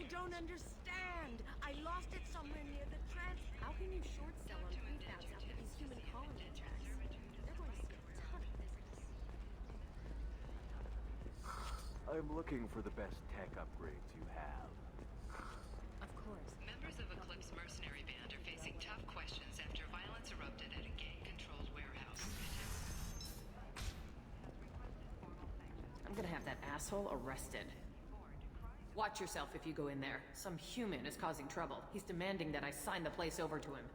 You don't understand. I lost it somewhere near the trans. How can you short sell on prefabs after these human colony attacks? They're going to see a ton of business. I'm looking for the best tech upgrades you have. Of course. Members of Eclipse mercenary band are facing tough questions after violence erupted at a gang-controlled warehouse. I'm gonna have that asshole arrested. Watch yourself if you go in there. Some human is causing trouble. He's demanding that I sign the place over to him.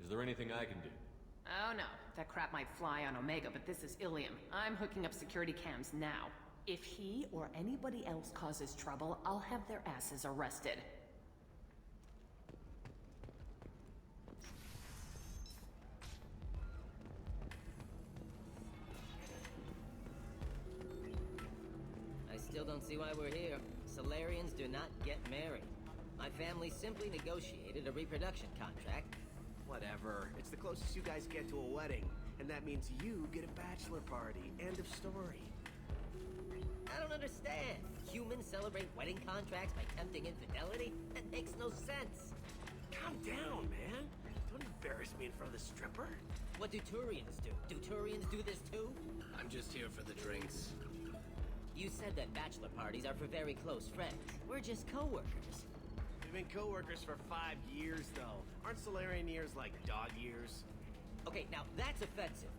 Is there anything I can do? Oh no, that crap might fly on Omega, but this is Ilium. I'm hooking up security cams now. If he or anybody else causes trouble, I'll have their asses arrested. I still don't see why we're here. Solarians do not get married. My family simply negotiated a reproduction contract. Whatever. It's the closest you guys get to a wedding. And that means you get a bachelor party. End of story. I don't understand. Humans celebrate wedding contracts by tempting infidelity? That makes no sense. Calm down, man. Don't embarrass me in front of the stripper. What do Turians do? Do Turians do this too? I'm just here for the drinks. You said that bachelor parties are for very close friends. We're just co-workers. We've been co-workers for 5 years, though. Aren't Solarian years like dog years? Okay, now that's offensive.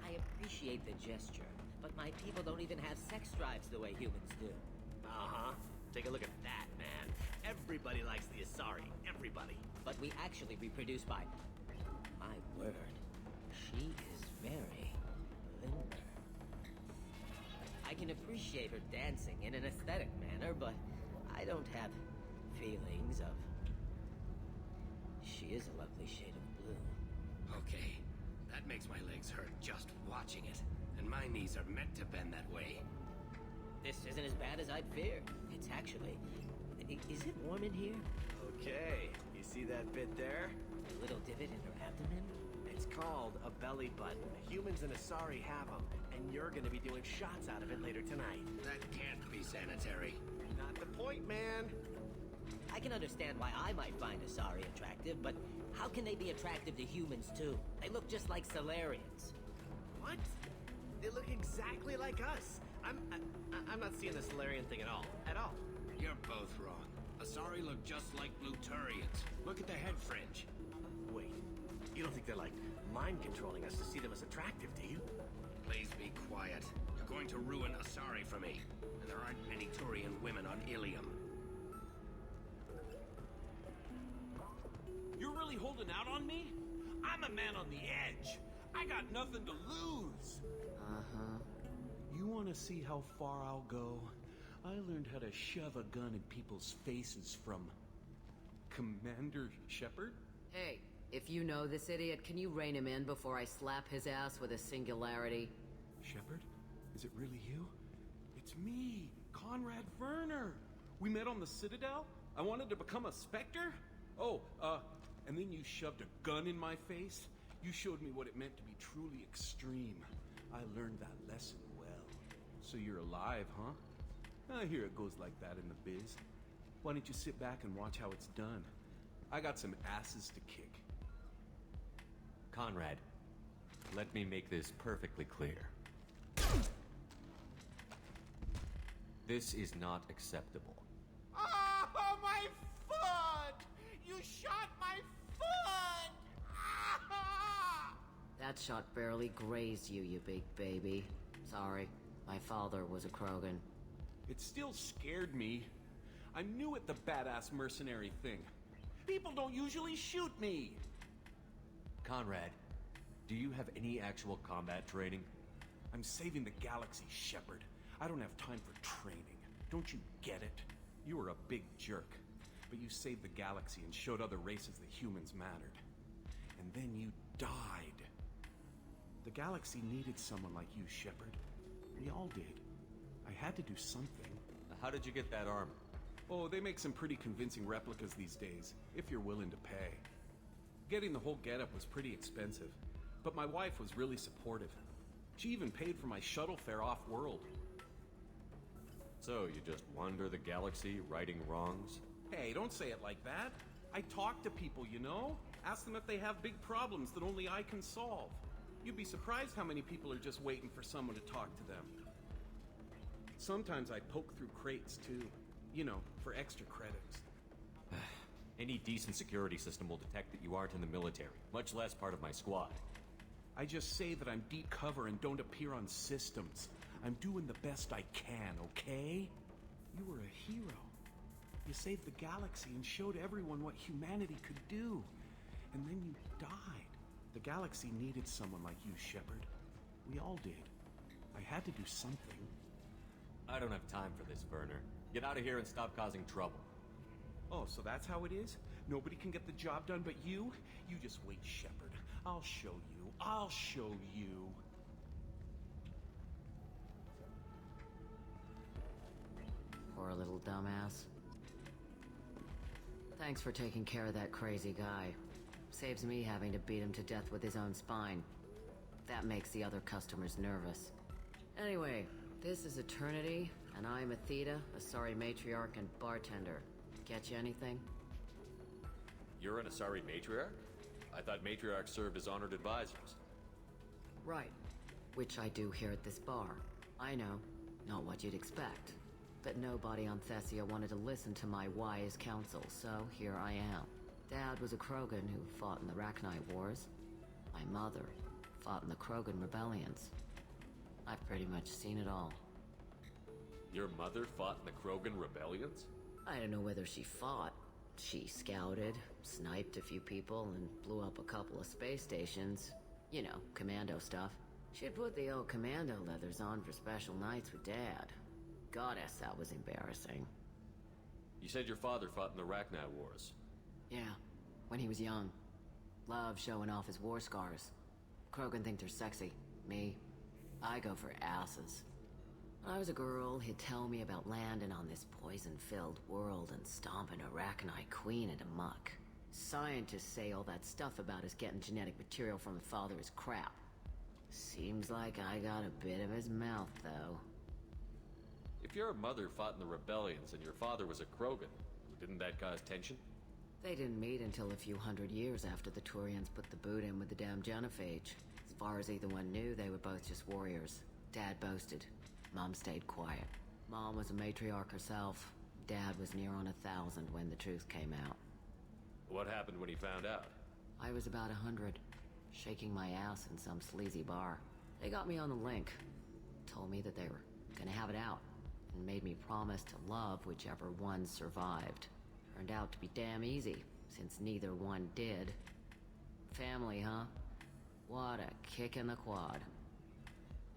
I appreciate the gesture, but my people don't even have sex drives the way humans do. Uh-huh. Take a look at that, man. Everybody likes the Asari. Everybody. But we actually reproduce by... My word. She is very limber. I can appreciate her dancing in an aesthetic manner, but I don't have feelings of... She is a lovely shade of blue. Okay, that makes my legs hurt just watching it. And my knees are meant to bend that way. This isn't as bad as I'd feared. It's actually... Is it warm in here? Okay. You see that bit there? A little divot in her abdomen? It's called a belly button. Humans and Asari have them, and you're gonna be doing shots out of it later tonight. That can't be sanitary. Not the point, man. I can understand why I might find Asari attractive, but how can they be attractive to humans too? They look just like Solarians. What? They look exactly like us. I'm not seeing the Solarian thing at all. At all. You're both wrong. Asari look just like Bluturians. Look at the head fringe. Wait. You don't think they're like mind controlling us to see them as attractive, do you? Please be quiet. You're going to ruin Asari for me. And there aren't many Turian women on Ilium. You're really holding out on me? I'm a man on the edge. I got nothing to lose. Uh-huh. You want to see how far I'll go? I learned how to shove a gun in people's faces from Commander Shepard. Hey, if you know this idiot, can you rein him in before I slap his ass with a singularity? Shepard? Is it really you? It's me, Conrad Werner. We met on the Citadel. I wanted to become a Spectre. Oh, and then you shoved a gun in my face. You showed me what it meant to be truly extreme. I learned that lesson well. So you're alive, huh? I hear it goes like that in the biz. Why don't you sit back and watch how it's done? I got some asses to kick. Conrad, let me make this perfectly clear. This is not acceptable. Oh, my foot! You shot my foot! Ah! That shot barely grazed you, you big baby. Sorry, my father was a Krogan. It still scared me. I'm new at the badass mercenary thing. People don't usually shoot me. Conrad, do you have any actual combat training? I'm saving the galaxy, Shepard. I don't have time for training. Don't you get it? You were a big jerk, but you saved the galaxy and showed other races that humans mattered. And then you died. The galaxy needed someone like you, Shepard. We all did. I had to do something. How did you get that armor? Oh, they make some pretty convincing replicas these days, if you're willing to pay. Getting the whole getup was pretty expensive, but my wife was really supportive. She even paid for my shuttle fare off-world. So, you just wander the galaxy, righting wrongs? Hey, don't say it like that. I talk to people, you know? Ask them if they have big problems that only I can solve. You'd be surprised how many people are just waiting for someone to talk to them. Sometimes I poke through crates, too. You know, for extra credits. Any decent security system will detect that you aren't in the military, much less part of my squad. I just say that I'm deep cover and don't appear on systems. I'm doing the best I can, okay? You were a hero. You saved the galaxy and showed everyone what humanity could do. And then you died. The galaxy needed someone like you, Shepard. We all did. I had to do something. I don't have time for this, Werner. Get out of here and stop causing trouble. Oh, so that's how it is? Nobody can get the job done but you? You just wait, Shepard. I'll show you. I'll show you. Poor little dumbass. Thanks for taking care of that crazy guy. Saves me having to beat him to death with his own spine. That makes the other customers nervous. Anyway, this is Eternity, and I'm Athena, Asari matriarch and bartender. Get you anything? You're an Asari matriarch? I thought matriarchs served as honored advisors. Right. Which I do here at this bar. I know, not what you'd expect. But nobody on Thessia wanted to listen to my wise counsel, so here I am. Dad was a Krogan who fought in the Rachni Wars. My mother fought in the Krogan rebellions. I've pretty much seen it all. Your mother fought in the Krogan rebellions? I don't know whether she fought. She scouted, sniped a few people, and blew up a couple of space stations. You know, commando stuff. She'd put the old commando leathers on for special nights with Dad. Goddess, that was embarrassing. You said your father fought in the Rachni Wars. Yeah, when he was young. Loved showing off his war scars. Krogan think they're sexy. Me, I go for asses. When I was a girl, he'd tell me about landing on this poison-filled world and stomping a Rachni queen into muck. Scientists say all that stuff about us getting genetic material from the father is crap. Seems like I got a bit of his mouth, though. If your mother fought in the rebellions and your father was a Krogan, didn't that cause tension? They didn't meet until a few hundred years after the Turians put the boot in with the damn Genophage. As far as either one knew, they were both just warriors. Dad boasted. Mom stayed quiet. Mom was a matriarch herself. Dad was near on 1,000 when the truth came out. What happened when he found out? I was about 100, shaking my ass in some sleazy bar. They got me on the link. Told me that they were gonna have it out, and made me promise to love whichever one survived. Turned out to be damn easy, since neither one did. Family, huh? What a kick in the quad.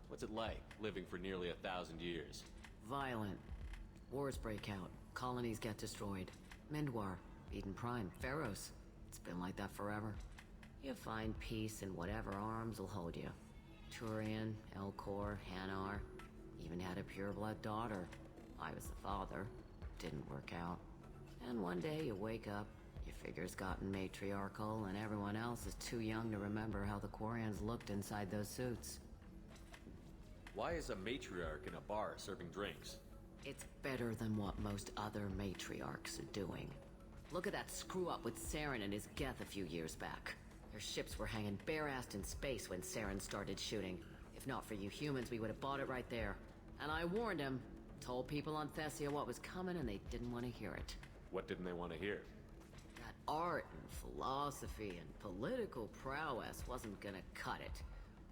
What's it like, living for nearly 1,000 years? Violent. Wars break out. Colonies get destroyed. Mindwar, Eden Prime, Pharaohs. It's been like that forever. You find peace in whatever arms will hold you. Turian, Elcor, Hanar. Even had a pureblood daughter. I was the father. Didn't work out. And one day you wake up, your figure's gotten matriarchal, and everyone else is too young to remember how the Quarians looked inside those suits. Why is a matriarch in a bar serving drinks? It's better than what most other matriarchs are doing. Look at that screw-up with Saren and his Geth a few years back. Their ships were hanging bare-assed in space when Saren started shooting. If not for you humans, we would have bought it right there. And I warned him. Told people on Thessia what was coming, and they didn't want to hear it. What didn't they want to hear? That art and philosophy and political prowess wasn't gonna cut it.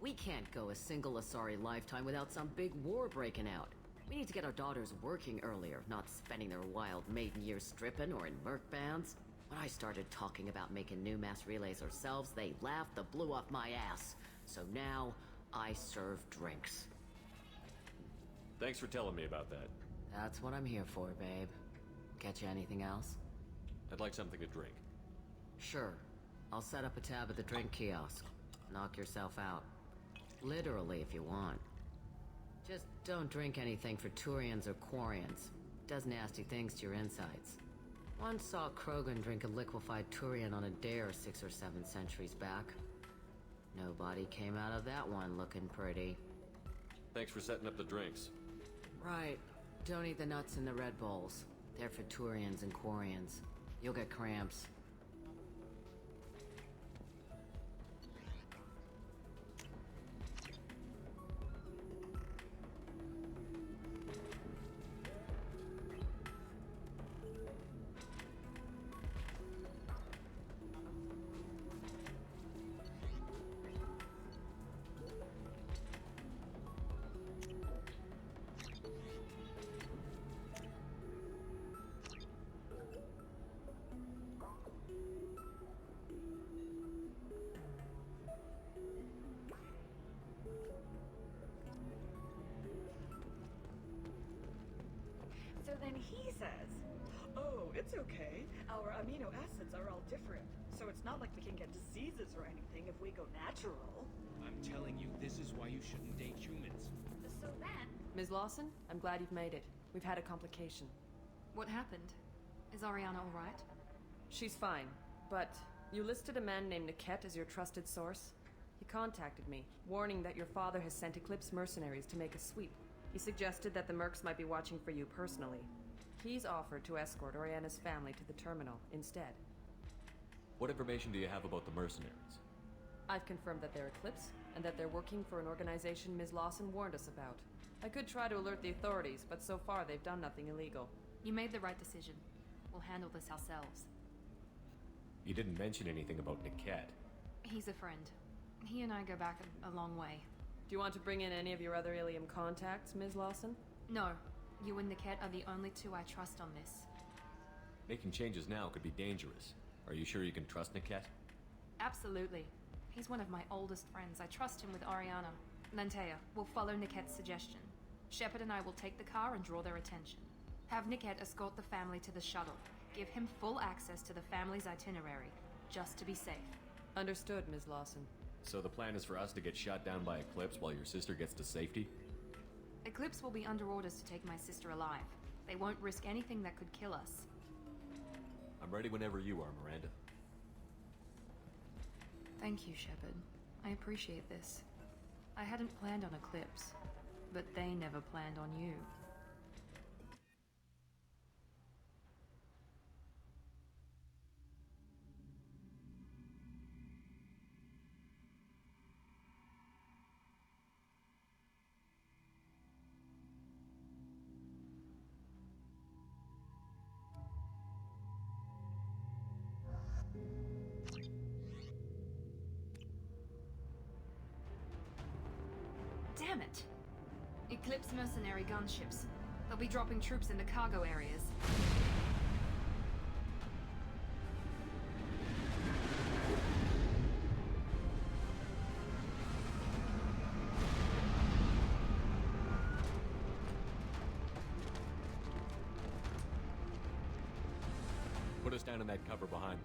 We can't go a single Asari lifetime without some big war breaking out. We need to get our daughters working earlier, not spending their wild maiden years stripping or in merc bands. When I started talking about making new mass relays ourselves, they laughed the blue off my ass. So now, I serve drinks. Thanks for telling me about that. That's what I'm here for, babe. Get you anything else? I'd like something to drink. Sure. I'll set up a tab at the drink kiosk. Knock yourself out. Literally, if you want. Just don't drink anything for Turians or Quarians. Does nasty things to your insides. Once saw Krogan drink a liquefied Turian on a dare 6 or 7 centuries back. Nobody came out of that one looking pretty. Thanks for setting up the drinks. Right. Don't eat the nuts in the Red Bowls. They're for Turians and Quarians. You'll get cramps. So then he says, oh, it's okay. Our amino acids are all different. So it's not like we can get diseases or anything if we go natural. I'm telling you, this is why you shouldn't date humans. So then... Ms. Lawson, I'm glad you've made it. We've had a complication. What happened? Is Ariana alright? She's fine, but you listed a man named Niket as your trusted source. He contacted me, warning that your father has sent Eclipse mercenaries to make a sweep. He suggested that the Mercs might be watching for you personally. He's offered to escort Oriana's family to the terminal instead. What information do you have about the mercenaries? I've confirmed that they're Eclipse, and that they're working for an organization Ms. Lawson warned us about. I could try to alert the authorities, but so far they've done nothing illegal. You made the right decision. We'll handle this ourselves. You didn't mention anything about Niket. He's a friend. He and I go back a long way. Do you want to bring in any of your other Ilium contacts, Ms. Lawson? No. You and Niket are the only two I trust on this. Making changes now could be dangerous. Are you sure you can trust Niket? Absolutely. He's one of my oldest friends. I trust him with Ariana. Lantea, we'll follow Niket's suggestion. Shepard and I will take the car and draw their attention. Have Niket escort the family to the shuttle. Give him full access to the family's itinerary, just to be safe. Understood, Ms. Lawson. So the plan is for us to get shot down by Eclipse while your sister gets to safety? Eclipse will be under orders to take my sister alive. They won't risk anything that could kill us. I'm ready whenever you are, Miranda. Thank you, Shepard. I appreciate this. I hadn't planned on Eclipse, but they never planned on you. Damn it! Eclipse mercenary gunships. They'll be dropping troops in the cargo areas. Put us down in that cover behind them.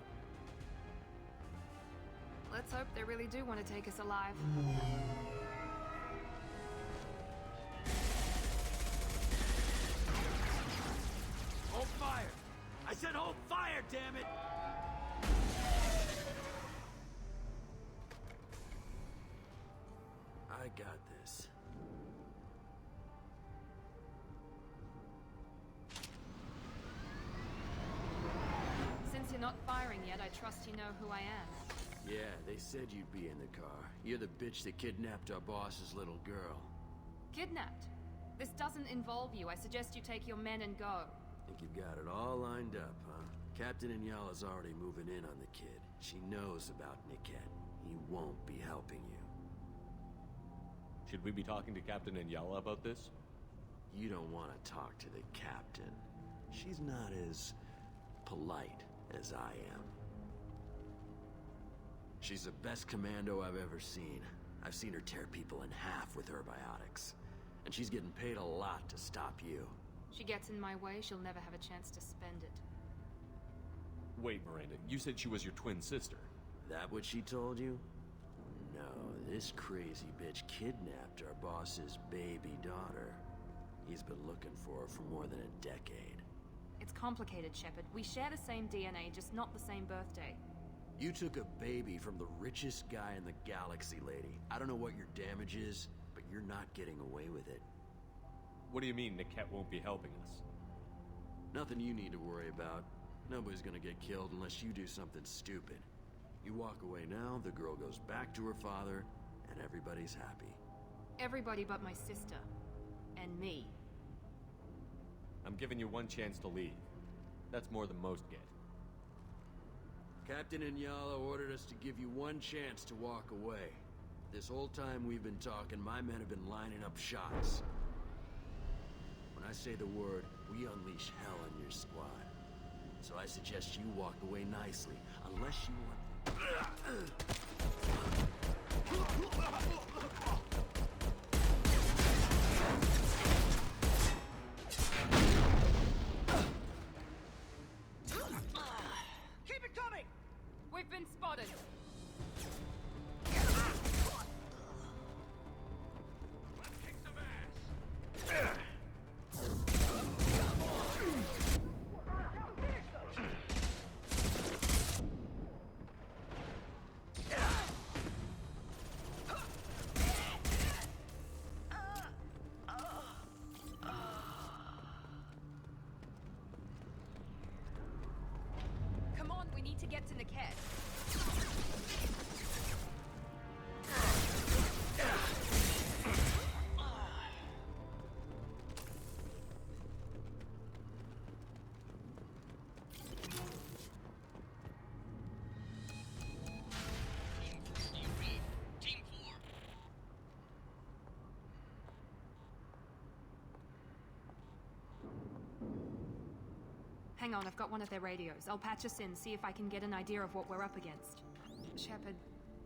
Let's hope they really do want to take us alive. Hold fire! I said hold fire, damn it! I got this. Since you're not firing yet, I trust you know who I am. Yeah, they said you'd be in the car. You're the bitch that kidnapped our boss's little girl. Kidnapped? This doesn't involve you. I suggest you take your men and go. Think you've got it all lined up, huh? Captain Inyala's already moving in on the kid. She knows about Niket. He won't be helping you. Should we be talking to Captain Inyala about this? You don't want to talk to the captain. She's not as polite as I am. She's the best commando I've ever seen. I've seen her tear people in half with her biotics. And she's getting paid a lot to stop you. She gets in my way, she'll never have a chance to spend it. Wait, Miranda, you said she was your twin sister. That what she told you? No, this crazy bitch kidnapped our boss's baby daughter. He's been looking for her for more than a decade. It's complicated, Shepard. We share the same DNA, just not the same birthday. You took a baby from the richest guy in the galaxy, lady. I don't know what your damage is, but you're not getting away with it. What do you mean Niket won't be helping us? Nothing you need to worry about. Nobody's gonna get killed unless you do something stupid. You walk away now, the girl goes back to her father, and everybody's happy. Everybody but my sister. And me. I'm giving you one chance to leave. That's more than most get. Captain Inyala ordered us to give you one chance to walk away. This whole time we've been talking, my men have been lining up shots. When I say the word, we unleash hell on your squad. So I suggest you walk away nicely, unless you want... Keep it coming! We've been spotted. Come on, we need to get to Niket. Hang on, I've got one of their radios. I'll patch us in, see if I can get an idea of what we're up against. Shepard,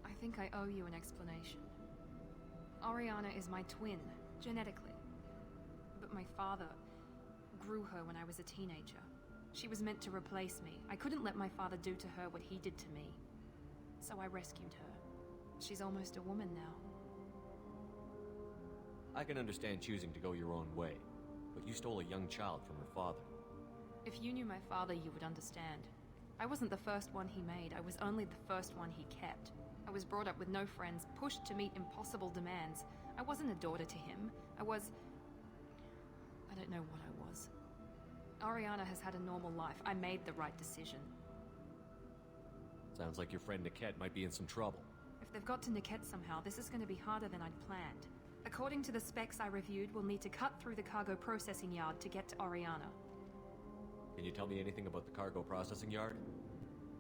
I think I owe you an explanation. Oriana is my twin, genetically. But my father grew her when I was a teenager. She was meant to replace me. I couldn't let my father do to her what he did to me. So I rescued her. She's almost a woman now. I can understand choosing to go your own way, but you stole a young child from her father. If you knew my father, you would understand. I wasn't the first one he made, I was only the first one he kept. I was brought up with no friends, pushed to meet impossible demands. I wasn't a daughter to him. I don't know what I was. Oriana has had a normal life. I made the right decision. Sounds like your friend Niket might be in some trouble. If they've got to Niket somehow, this is going to be harder than I'd planned. According to the specs I reviewed, we'll need to cut through the cargo processing yard to get to Oriana. Can you tell me anything about the cargo processing yard?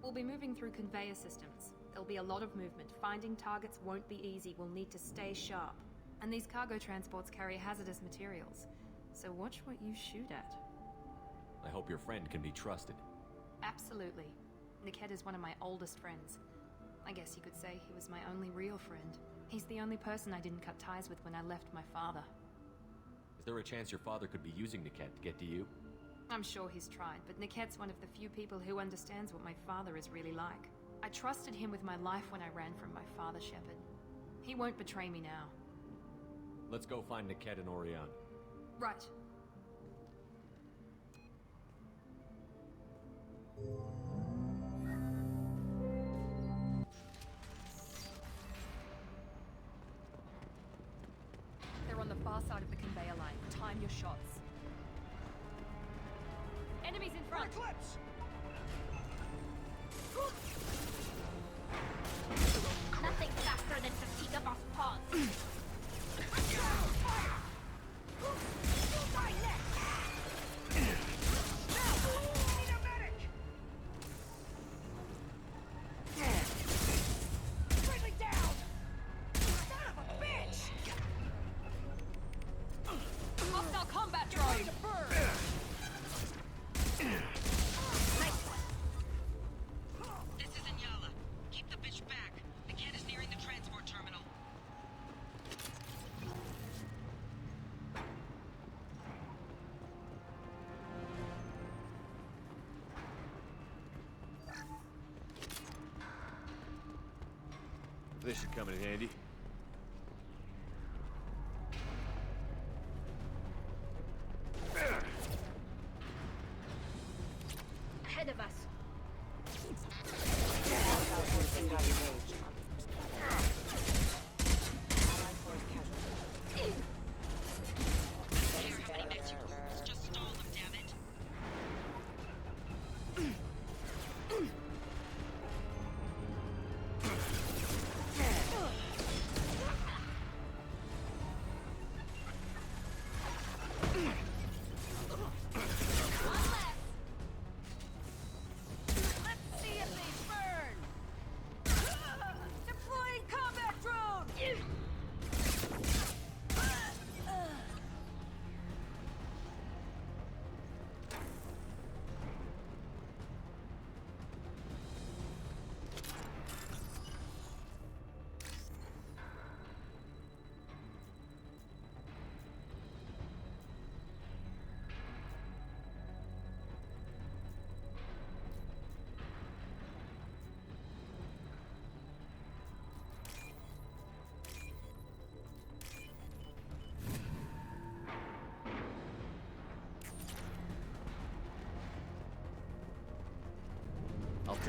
We'll be moving through conveyor systems. There'll be a lot of movement. Finding targets won't be easy. We'll need to stay sharp. And these cargo transports carry hazardous materials. So watch what you shoot at. I hope your friend can be trusted. Absolutely. Niket is one of my oldest friends. I guess you could say he was my only real friend. He's the only person I didn't cut ties with when I left my father. Is there a chance your father could be using Niket to get to you? I'm sure he's tried, but Niket's one of the few people who understands what my father is really like. I trusted him with my life when I ran from my father, Shepard. He won't betray me now. Let's go find Niket and Oriana. Right. They're on the far side of the conveyor line. Time your shots. Enemies in front! Eclipse! Nothing faster than Fatiga Boss Paws. You'll die next! Now! Need a medic! Quickly down! Son of a bitch! Hostile combat drone! Ready to burn! This is Inyala. Keep the bitch back. Niket is nearing the transport terminal. This should come in handy. Ahead of us.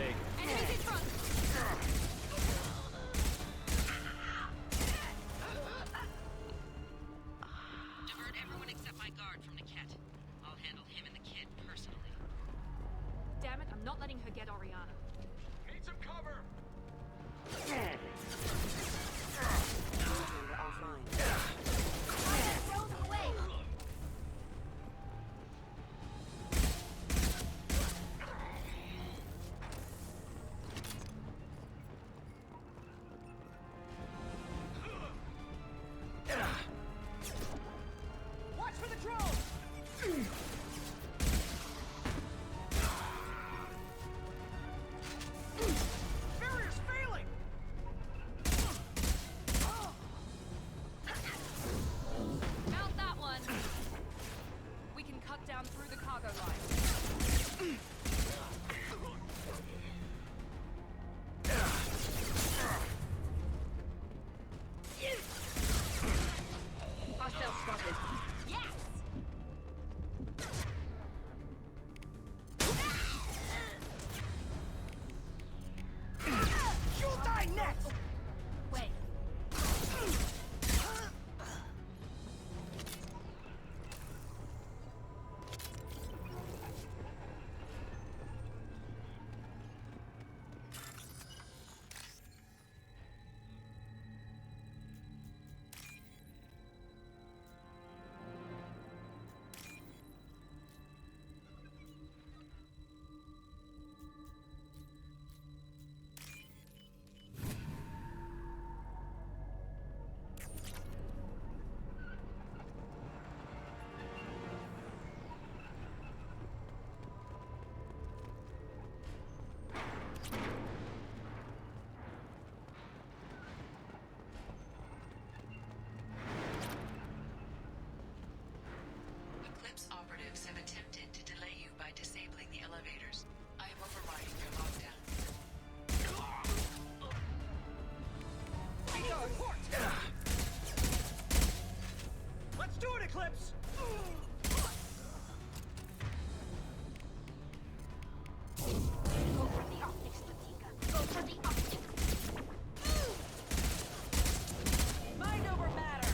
take. Enemies in front! Divert everyone except my guard from Niket. I'll handle him and the kid personally. Damn it, I'm not letting her get Oriana. Need some cover! Watch for the drone! Barrier's failing! Mount that one! We can cut down through the cargo line. Hostile spotted. Yes! You'll die next! Wait. Eclipse operatives have attempted to delay you by disabling the elevators. I am overriding your lockdown. Let's do it, Eclipse! Go for the optics, Latika. Go for the optics. Mind over matter!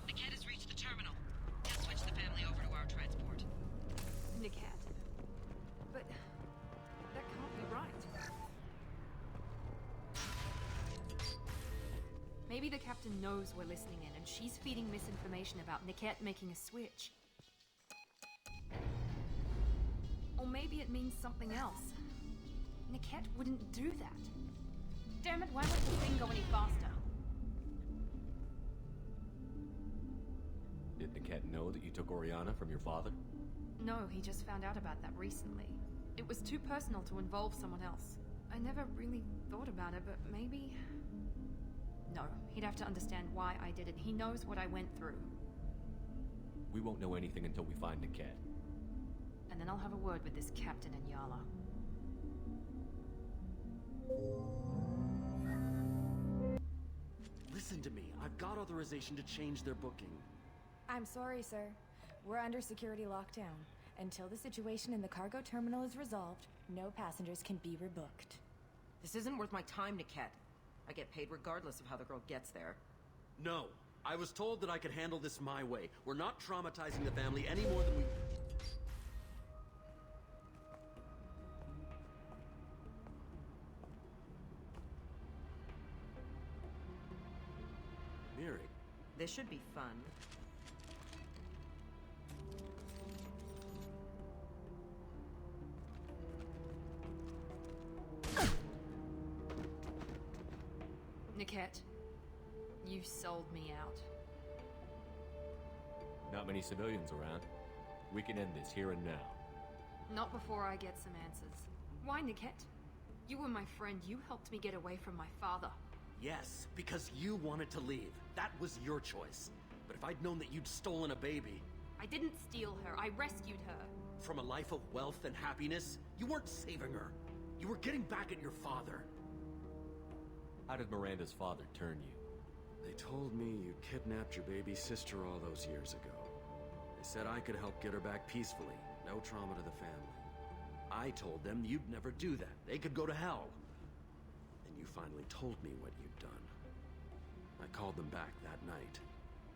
Niket has reached the terminal. Just switch the family over to our transport. Niket. But that can't be right. Maybe the captain knows we're listening in, and she's feeding misinformation about Niket making a switch. Or maybe it means something else. Niket wouldn't do that. Damn it, why won't the thing go any faster? Did Niket know that you took Oriana from your father? No, he just found out about that recently. It was too personal to involve someone else. I never really thought about it, but maybe... No, he'd have to understand why I did it. He knows what I went through. We won't know anything until we find Niket. And then I'll have a word with this captain and Yala. Listen to me. I've got authorization to change their booking. I'm sorry, sir. We're under security lockdown. Until the situation in the cargo terminal is resolved, no passengers can be rebooked. This isn't worth my time, Niket. I get paid regardless of how the girl gets there. No. I was told that I could handle this my way. We're not traumatizing the family any more than we... Miri. This should be fun. Niket, you sold me out. Not many civilians around. We can end this here and now. Not before I get some answers. Why, Niket? You were my friend. You helped me get away from my father. Yes, because you wanted to leave. That was your choice. But if I'd known that you'd stolen a baby... I didn't steal her. I rescued her. From a life of wealth and happiness, you weren't saving her. You were getting back at your father. How did Miranda's father turn you? They told me you kidnapped your baby sister all those years ago. They said I could help get her back peacefully. No trauma to the family. I told them you'd never do that. They could go to hell. And you finally told me what you'd done. I called them back that night.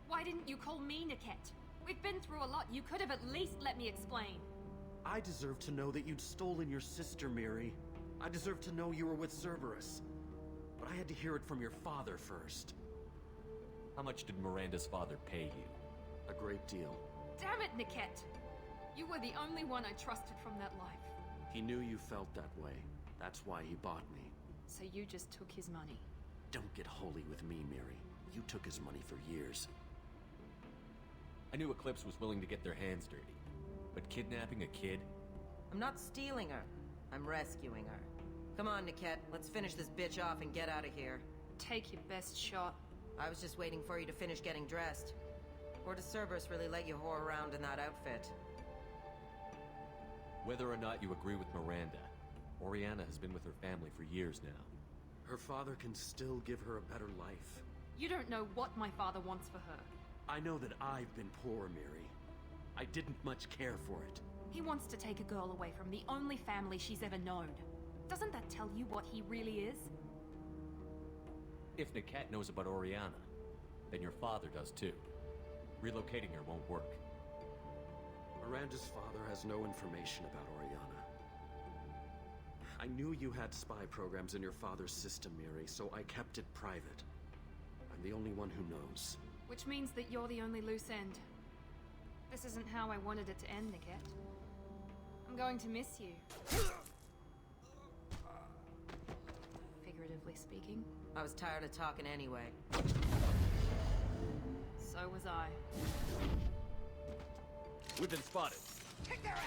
Why didn't you call me, Niket? We've been through a lot. You could have at least let me explain. I deserve to know that you'd stolen your sister, Miri. I deserve to know you were with Cerberus. But I had to hear it from your father first. How much did Miranda's father pay you? A great deal. Damn it, Niket! You were the only one I trusted from that life. He knew you felt that way. That's why he bought me. So you just took his money. Don't get holy with me, Miri. You took his money for years. I knew Eclipse was willing to get their hands dirty. But kidnapping a kid? I'm not stealing her. I'm rescuing her. Come on, Niket. Let's finish this bitch off and get out of here. Take your best shot. I was just waiting for you to finish getting dressed. Or does Cerberus really let you whore around in that outfit? Whether or not you agree with Miranda, Oriana has been with her family for years now. Her father can still give her a better life. You don't know what my father wants for her. I know that I've been poor, Miri. I didn't much care for it. He wants to take a girl away from the only family she's ever known. Doesn't that tell you what he really is? If Niket knows about Oriana, then your father does too. Relocating her won't work. Miranda's father has no information about Oriana. I knew you had spy programs in your father's system, Miri, so I kept it private. I'm the only one who knows. Which means that you're the only loose end. This isn't how I wanted it to end, Niket. I'm going to miss you. Figuratively speaking. I was tired of talking anyway. So was I. We've been spotted. Kick their ass!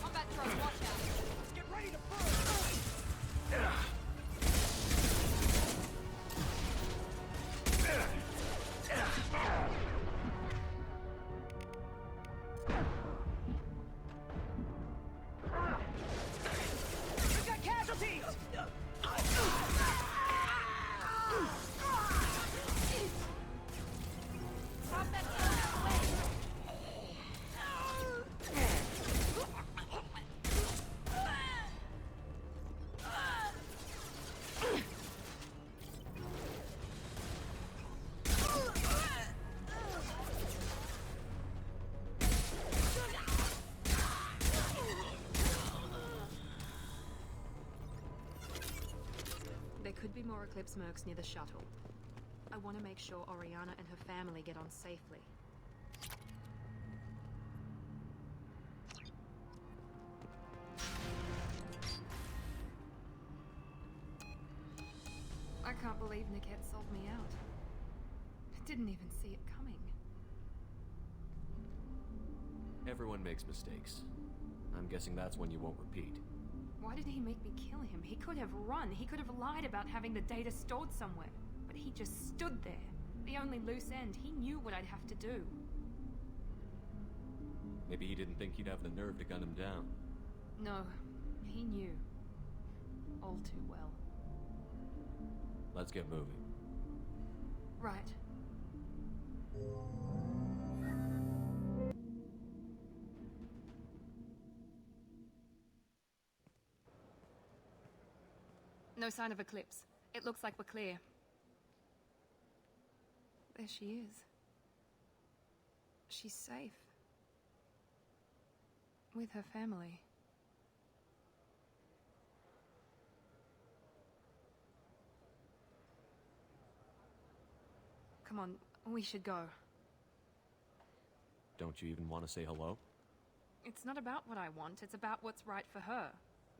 Combat drone, watch out. Let's get ready to burn! We've got casualties! Stop that drone out of the way. There could be more Eclipse mercs near the shuttle. I want to make sure Oriana and her family get on safely. I can't believe Niket sold me out. I didn't even see it coming. Everyone makes mistakes. I'm guessing that's one you won't repeat. Why did he make me kill him? He could have run. He could have lied about having the data stored somewhere. But he just stood there. The only loose end. He knew what I'd have to do. Maybe he didn't think you'd have the nerve to gun him down. No, he knew. All too well. Let's get moving. Right. No sign of Eclipse. It looks like we're clear. There she is. She's safe. With her family. Come on, we should go. Don't you even want to say hello? It's not about what I want, it's about what's right for her.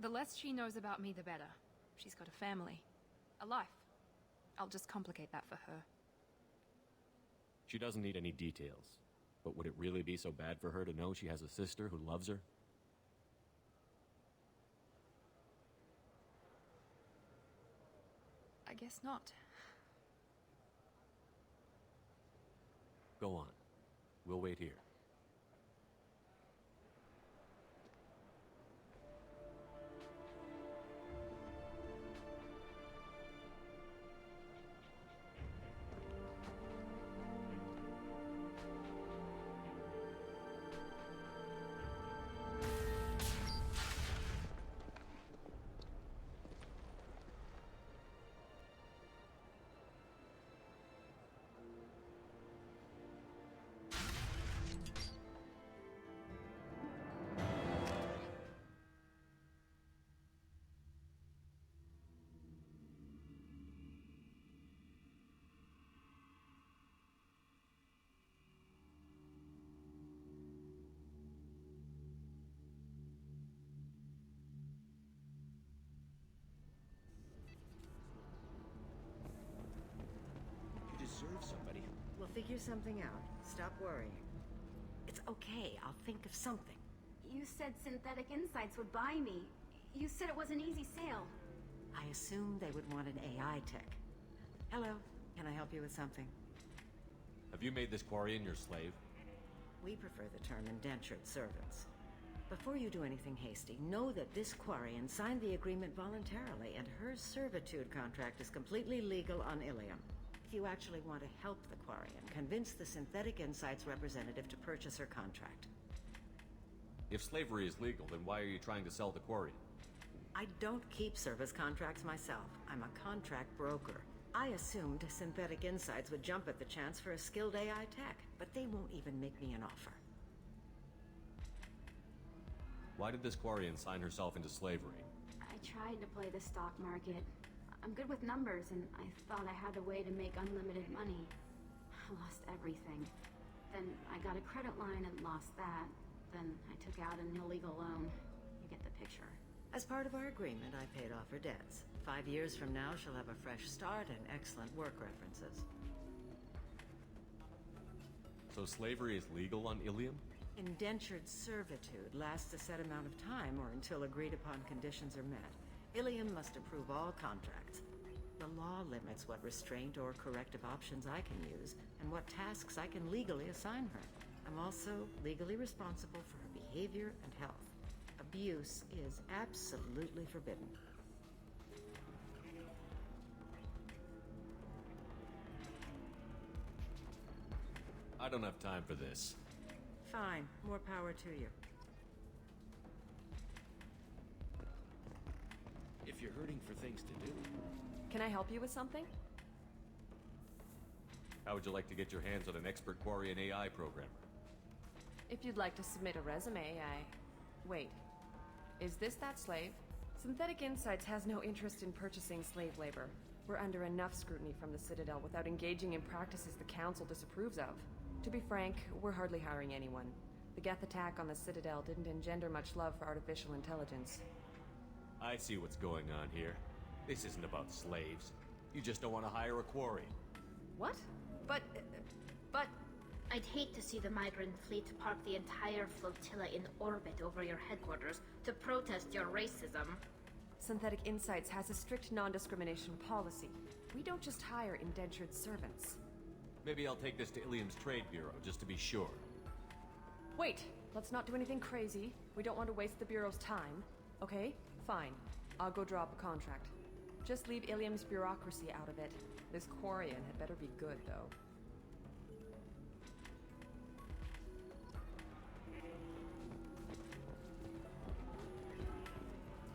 The less she knows about me, the better. She's got a family. A life. I'll just complicate that for her. She doesn't need any details. But would it really be so bad for her to know she has a sister who loves her? guess not. Go on. We'll wait here. You deserve somebody. We'll figure something out. Stop worrying. It's okay. I'll think of something. You said Synthetic Insights would buy me. You said it was an easy sale. I assumed they would want an AI tech. Hello. Can I help you with something? Have you made this Quarian your slave? We prefer the term indentured servants. Before you do anything hasty, know that this Quarian signed the agreement voluntarily, and her servitude contract is completely legal on Ilium. If you actually want to help the Quarian, convince the Synthetic Insights representative to purchase her contract. If slavery is legal, then why are you trying to sell the Quarian? I don't keep service contracts myself. I'm a contract broker. I assumed Synthetic Insights would jump at the chance for a skilled AI tech, but they won't even make me an offer. Why did this Quarian sign herself into slavery? I tried to play the stock market. I'm good with numbers, and I thought I had a way to make unlimited money. I lost everything. Then I got a credit line and lost that. Then I took out an illegal loan. You get the picture. As part of our agreement, I paid off her debts. 5 years from now, she'll have a fresh start and excellent work references. So slavery is legal on Ilium? Indentured servitude lasts a set amount of time or until agreed upon conditions are met. Ilium must approve all contracts. The law limits what restraint or corrective options I can use and what tasks I can legally assign her. I'm also legally responsible for her behavior and health. Abuse is absolutely forbidden. I don't have time for this. Fine. More power to you. If you're hurting for things to do. Can I help you with something? How would you like to get your hands on an expert Quarian AI programmer? If you'd like to submit a resume, Wait. Is this that slave? Synthetic Insights has no interest in purchasing slave labor. We're under enough scrutiny from the Citadel without engaging in practices the Council disapproves of. To be frank, we're hardly hiring anyone. The Geth attack on the Citadel didn't engender much love for artificial intelligence. I see what's going on here. This isn't about slaves. You just don't want to hire a Quarian. What? But... I'd hate to see the migrant fleet park the entire flotilla in orbit over your headquarters to protest your racism. Synthetic Insights has a strict non-discrimination policy. We don't just hire indentured servants. Maybe I'll take this to Ilium's Trade Bureau, just to be sure. Wait! Let's not do anything crazy. We don't want to waste the Bureau's time. Okay? Fine. I'll go draw up a contract. Just leave Ilium's bureaucracy out of it. This Quarian had better be good, though.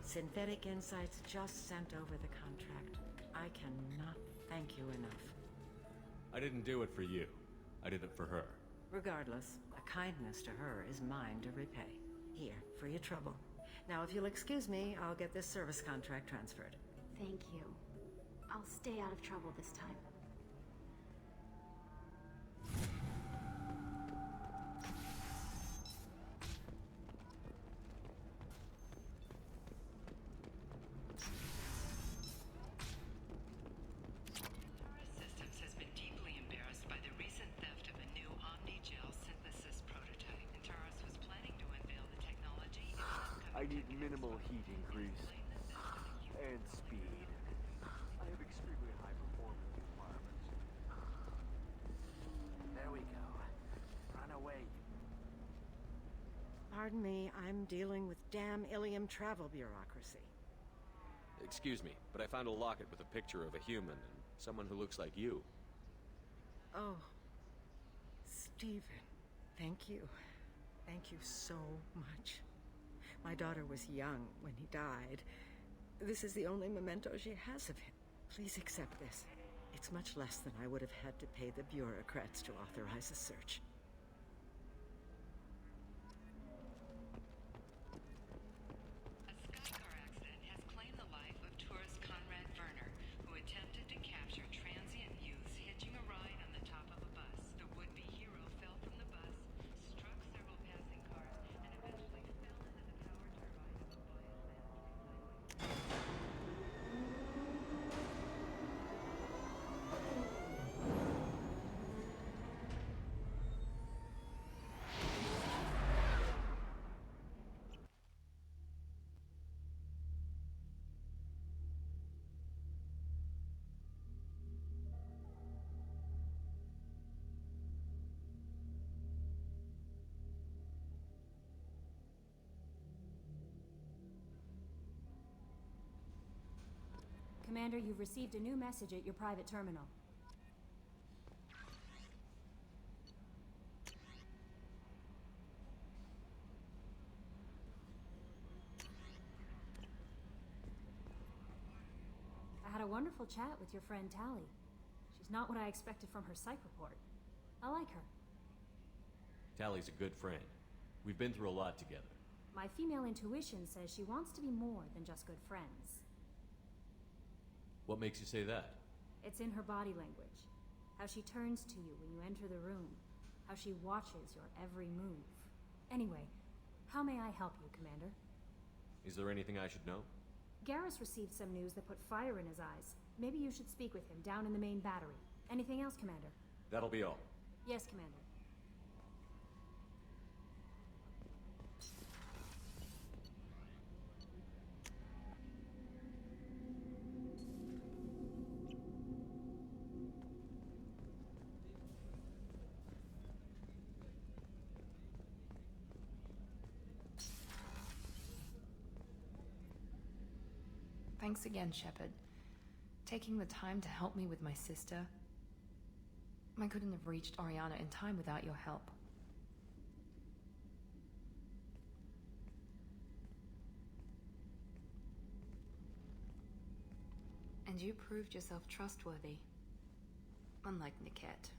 Synthetic Insights just sent over the contract. I cannot thank you enough. I didn't do it for you. I did it for her. Regardless, a kindness to her is mine to repay. Here, for your trouble. Now, if you'll excuse me, I'll get this service contract transferred. Thank you. I'll stay out of trouble this time. Systems has been deeply embarrassed by the recent theft of a new Omni-Gel synthesis prototype. Taurus was planning to unveil the technology in I need minimal heat increase. And speed. I have extremely Pardon me, I'm dealing with damn Ilium travel bureaucracy. Excuse me, but I found a locket with a picture of a human and someone who looks like you. Oh, Stephen, thank you. Thank you so much. My daughter was young when he died. This is the only memento she has of him. Please accept this. It's much less than I would have had to pay the bureaucrats to authorize a search. A Skycar accident has claimed the life of tourist Conrad Werner, who attempted to capture transient youths hitching a ride on the top of a bus. The would-be hero fell from the bus, struck several passing cars, and eventually fell into the power turbine of a biosand highway. Commander, you've received a new message at your private terminal. I had a wonderful chat with your friend Tally. She's not what I expected from her psych report. I like her. Tally's a good friend. We've been through a lot together. My female intuition says she wants to be more than just good friends. What makes you say that? It's in her body language. How she turns to you when you enter the room. How she watches your every move. Anyway, how may I help you, Commander? Is there anything I should know? Garrus received some news that put fire in his eyes. Maybe you should speak with him down in the main battery. Anything else, Commander? That'll be all. Yes, Commander. Thanks again, Shepard. Taking the time to help me with my sister. I couldn't have reached Oriana in time without your help. And you proved yourself trustworthy. Unlike Niket,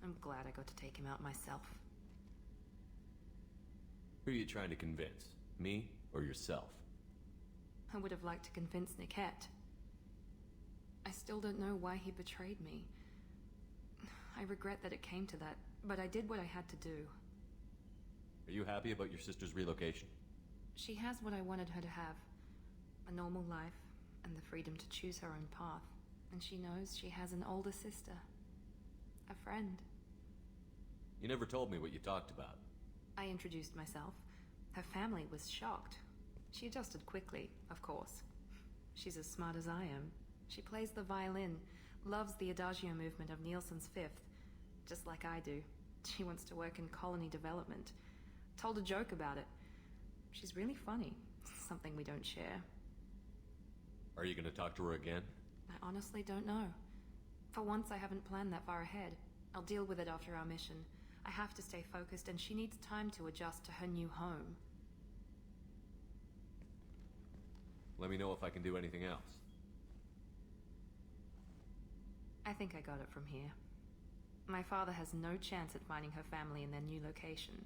I'm glad I got to take him out myself. Who are you trying to convince? Me or yourself? I would have liked to convince Niket. I still don't know why he betrayed me. I regret that it came to that, but I did what I had to do. Are you happy about your sister's relocation? She has what I wanted her to have. A normal life, and the freedom to choose her own path. And she knows she has an older sister. A friend. You never told me what you talked about. I introduced myself. Her family was shocked. She adjusted quickly, of course. She's as smart as I am. She plays the violin, loves the Adagio movement of Nielsen's Fifth, just like I do. She wants to work in colony development. Told a joke about it. She's really funny, something we don't share. Are you going to talk to her again? I honestly don't know. For once, I haven't planned that far ahead. I'll deal with it after our mission. I have to stay focused, and she needs time to adjust to her new home. Let me know if I can do anything else. I think I got it from here. My father has no chance at finding her family in their new location.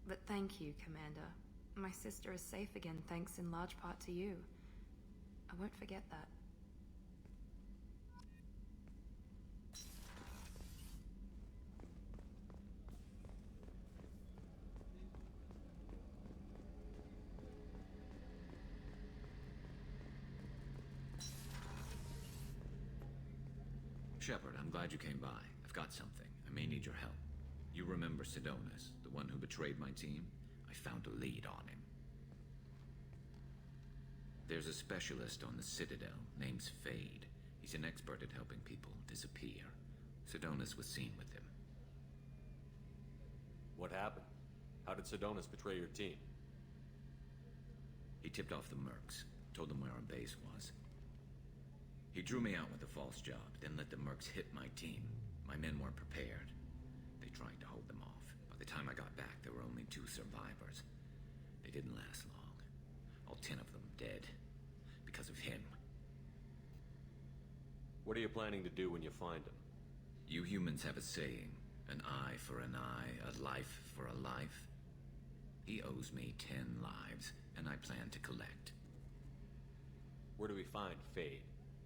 But thank you, Commander. My sister is safe again thanks in large part to you. I won't forget that. Shepard, I'm glad you came by. I've got something. I may need your help. You remember Sidonus, the one who betrayed my team? I found a lead on him. There's a specialist on the Citadel, name's Fade. He's an expert at helping people disappear. Sidonus was seen with him. What happened? How did Sidonis betray your team? He tipped off the mercs, told them where our base was. He drew me out with a false job, then let the mercs hit my team. My men weren't prepared. They tried to hold them off. By the time I got back, there were only 2 survivors. They didn't last long. All 10 of them dead. Because of him. What are you planning to do when you find him? You humans have a saying, an eye for an eye, a life for a life. He owes me 10 lives, and I plan to collect. Where do we find Fade?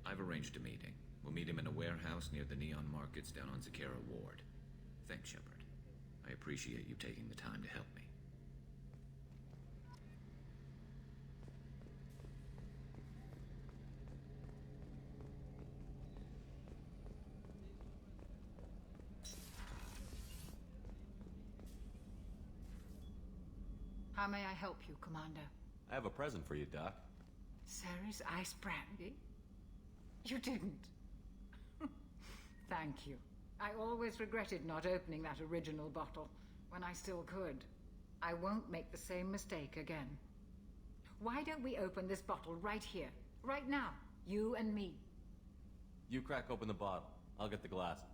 I've arranged a meeting. We'll meet him in a warehouse near the Neon Markets down on Zakera Ward. Thanks, Shepard. I appreciate you taking the time to help me. How may I help you, Commander? I have a present for you, Doc. Ceres ice brandy? You didn't. Thank you. I always regretted not opening that original bottle when I still could. I won't make the same mistake again. Why don't we open this bottle right here, right now? You and me. You crack open the bottle. I'll get the glasses.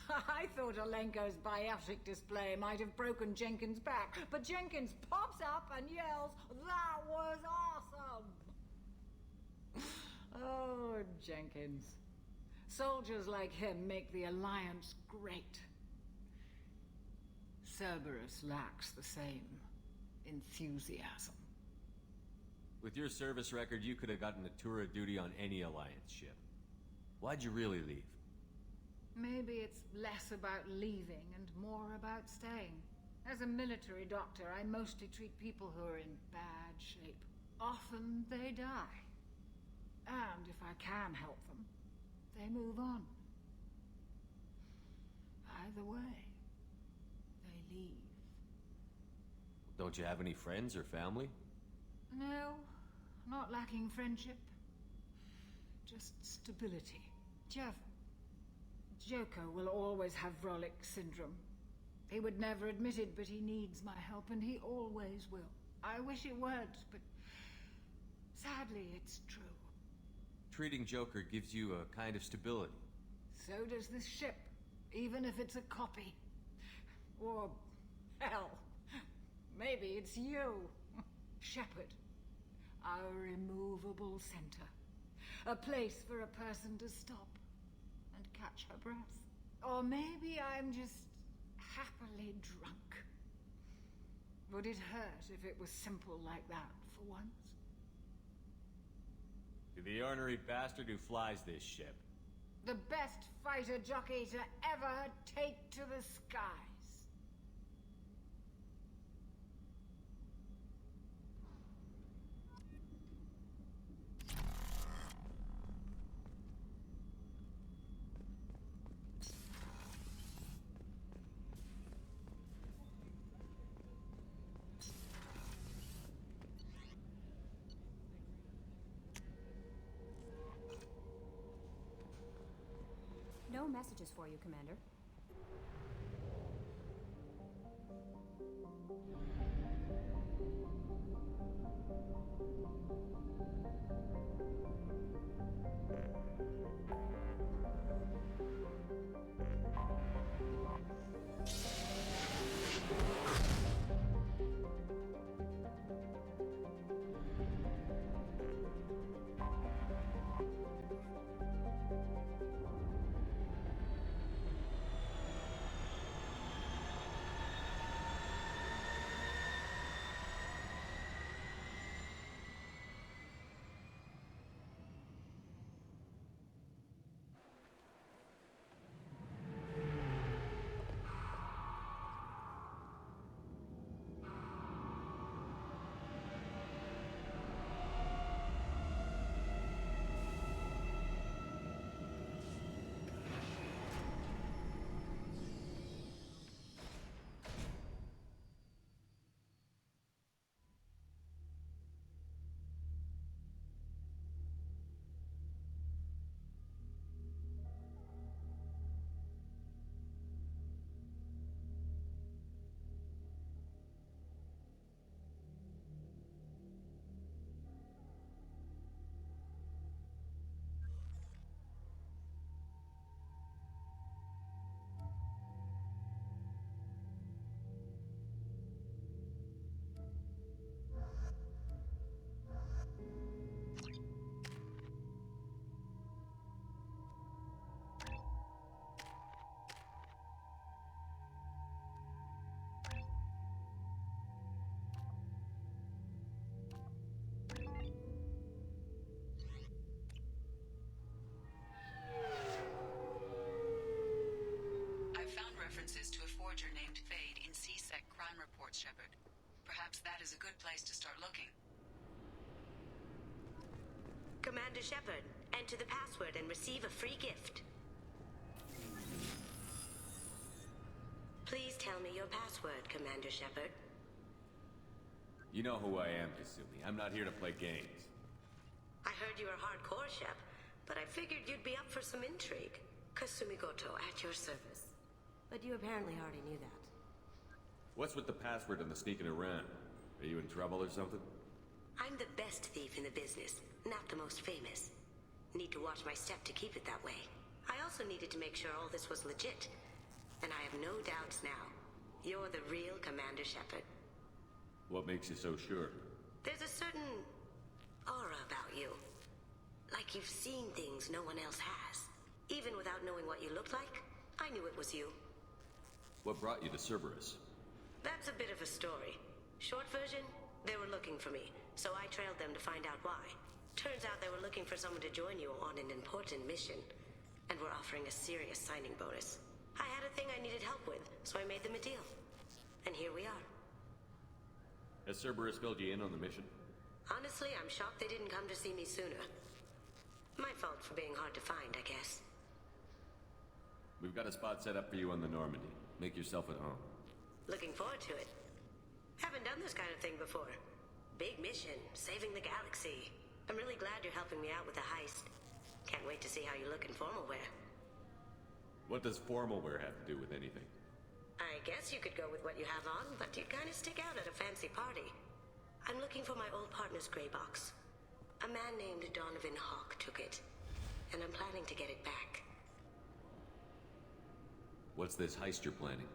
I thought Alenko's biotic display might have broken Jenkins' back, but Jenkins pops up and yells, "That was awesome!" Oh, Jenkins. Soldiers like him make the Alliance great. Cerberus lacks the same enthusiasm. With your service record, you could have gotten a tour of duty on any Alliance ship. Why'd you really leave? Maybe it's less about leaving and more about staying. As a military doctor, I mostly treat people who are in bad shape. Often they die. And if I can help them, they move on. Either way, they leave. Don't you have any friends or family? No, not lacking friendship. Just stability. Jeff, Joko will always have Vrolic syndrome. He would never admit it, but he needs my help, and he always will. I wish it weren't, but sadly, it's true. Treating Joker gives you a kind of stability. So does this ship, even if it's a copy. Or, hell, maybe it's you, Shepard. Our immovable center. A place for a person to stop and catch her breath. Or maybe I'm just happily drunk. Would it hurt if it was simple like that for once? To the ornery bastard who flies this ship. The best fighter jockey to ever take to the skies. No messages for you, Commander. that is a good place to start looking. Commander Shepard, enter the password and receive a free gift. Please tell me your password, Commander Shepard. You know who I am, Kasumi. I'm not here to play games. I heard you were hardcore, Shep, but I figured you'd be up for some intrigue. Kasumi Goto, at your service. But you apparently already knew that. What's with the password and the sneaking around? Are you in trouble or something? I'm the best thief in the business, not the most famous. Need to watch my step to keep it that way. I also needed to make sure all this was legit. And I have no doubts now. You're the real Commander Shepard. What makes you so sure? There's a certain aura about you. Like you've seen things no one else has. Even without knowing what you looked like, I knew it was you. What brought you to Cerberus? That's a bit of a story. Short version, they were looking for me, so I trailed them to find out why. Turns out they were looking for someone to join you on an important mission, and were offering a serious signing bonus. I had a thing I needed help with, so I made them a deal. And here we are. Has Cerberus filled you in on the mission? Honestly, I'm shocked they didn't come to see me sooner. My fault for being hard to find, I guess. We've got a spot set up for you on the Normandy. Make yourself at home. Looking forward to it. Haven't done this kind of thing before. Big mission, saving the galaxy. I'm really glad you're helping me out with the heist. Can't wait to see how you look in formal wear. What does formal wear have to do with anything? I guess you could go with what you have on, but you'd kind of stick out at a fancy party. I'm looking for my old partner's gray box. A man named Donovan Hawk took it, and I'm planning to get it back. What's this heist you're planning?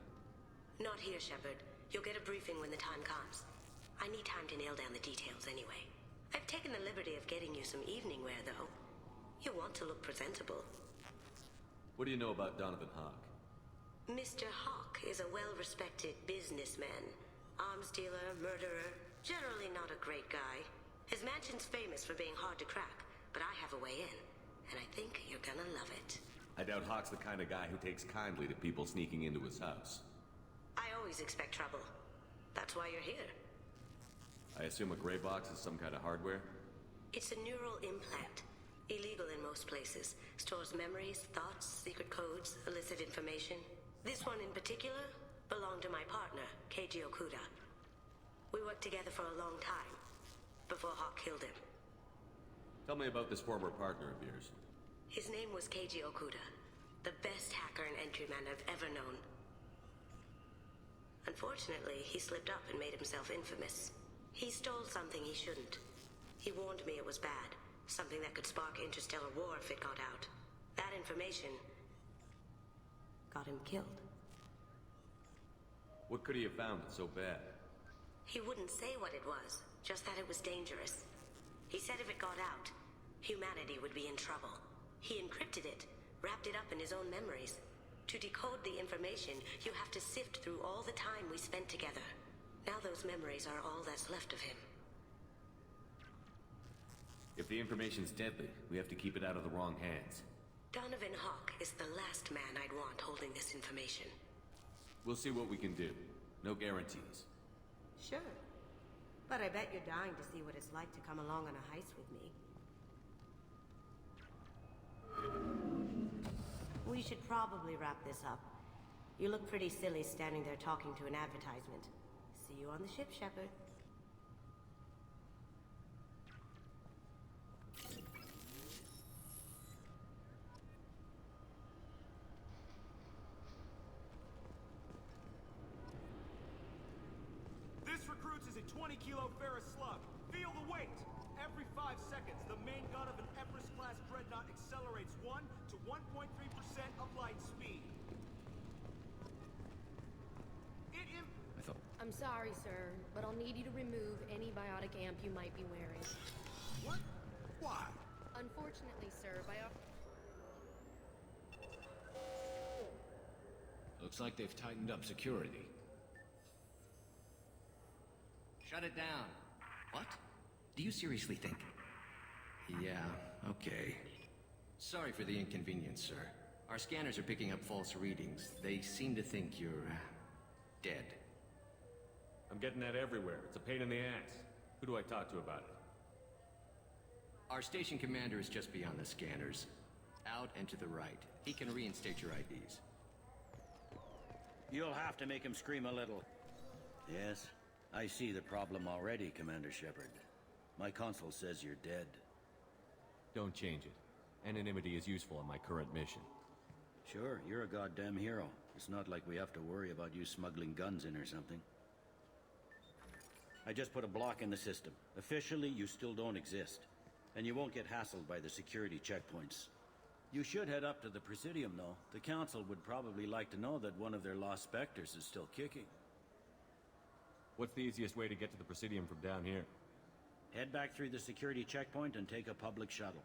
Not here, Shepard. You'll get a briefing when the time comes. I need time to nail down the details anyway. I've taken the liberty of getting you some evening wear, though. You want to look presentable. What do you know about Donovan Hawk? Mr. Hawk is a well-respected businessman. Arms dealer, murderer, generally not a great guy. His mansion's famous for being hard to crack, but I have a way in, and I think you're gonna love it. I doubt Hawk's the kind of guy who takes kindly to people sneaking into his house. I always expect trouble. That's why you're here. I assume a gray box is some kind of hardware? It's a neural implant. Illegal in most places. Stores memories, thoughts, secret codes, illicit information. This one in particular belonged to my partner, Keiji Okuda. We worked together for a long time, before Hawk killed him. Tell me about this former partner of yours. His name was Keiji Okuda, the best hacker and entryman I've ever known. Unfortunately, he slipped up and made himself infamous. He stole something he shouldn't. He warned me it was bad, something that could spark interstellar war if it got out. That information got him killed. What could he have found that's so bad? He wouldn't say what it was, just that it was dangerous. He said if it got out, humanity would be in trouble. He encrypted it, wrapped it up in his own memories. To decode the information, you have to sift through all the time we spent together. Now those memories are all that's left of him. If the information's deadly, we have to keep it out of the wrong hands. Donovan Hawk is the last man I'd want holding this information. We'll see what we can do. No guarantees. Sure. But I bet you're dying to see what it's like to come along on a heist with me. We should probably wrap this up. You look pretty silly standing there talking to an advertisement. See you on the ship, Shepard. This recruits is a 20-kilo ferrous slug. Feel the weight! Every 5 seconds, the main gun of an Everest-class dreadnought accelerates 1 to 1.3% of light speed. I'm sorry, sir, but I'll need you to remove any biotic amp you might be wearing. What? Why? Unfortunately, sir, Looks like they've tightened up security. Shut it down. What? Do you seriously think? Yeah, okay. Sorry for the inconvenience, sir. Our scanners are picking up false readings. They seem to think you're, dead. I'm getting that everywhere. It's a pain in the ass. Who do I talk to about it? Our station commander is just beyond the scanners. Out and to the right. He can reinstate your IDs. You'll have to make him scream a little. Yes, I see the problem already, Commander Shepard. My console says you're dead. Don't change it. Anonymity is useful on my current mission. Sure, you're a goddamn hero. It's not like we have to worry about you smuggling guns in or something. I just put a block in the system. Officially, you still don't exist. And you won't get hassled by the security checkpoints. You should head up to the Presidium, though. The Council would probably like to know that one of their lost specters is still kicking. What's the easiest way to get to the Presidium from down here? Head back through the security checkpoint and take a public shuttle.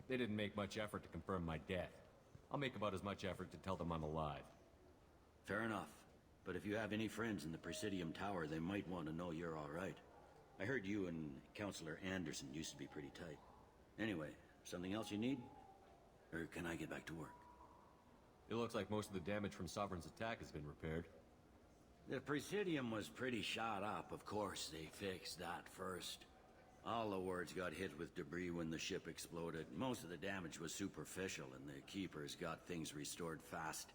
They didn't make much effort to confirm my death. I'll make about as much effort to tell them I'm alive. Fair enough. But if you have any friends in the Presidium Tower, they might want to know you're all right. I heard you and Counselor Anderson used to be pretty tight. Anyway, something else you need? Or can I get back to work? It looks like most of the damage from Sovereign's attack has been repaired. The Presidium was pretty shot up. Of course, they fixed that first. All the wards got hit with debris when the ship exploded. Most of the damage was superficial, and the Keepers got things restored fast.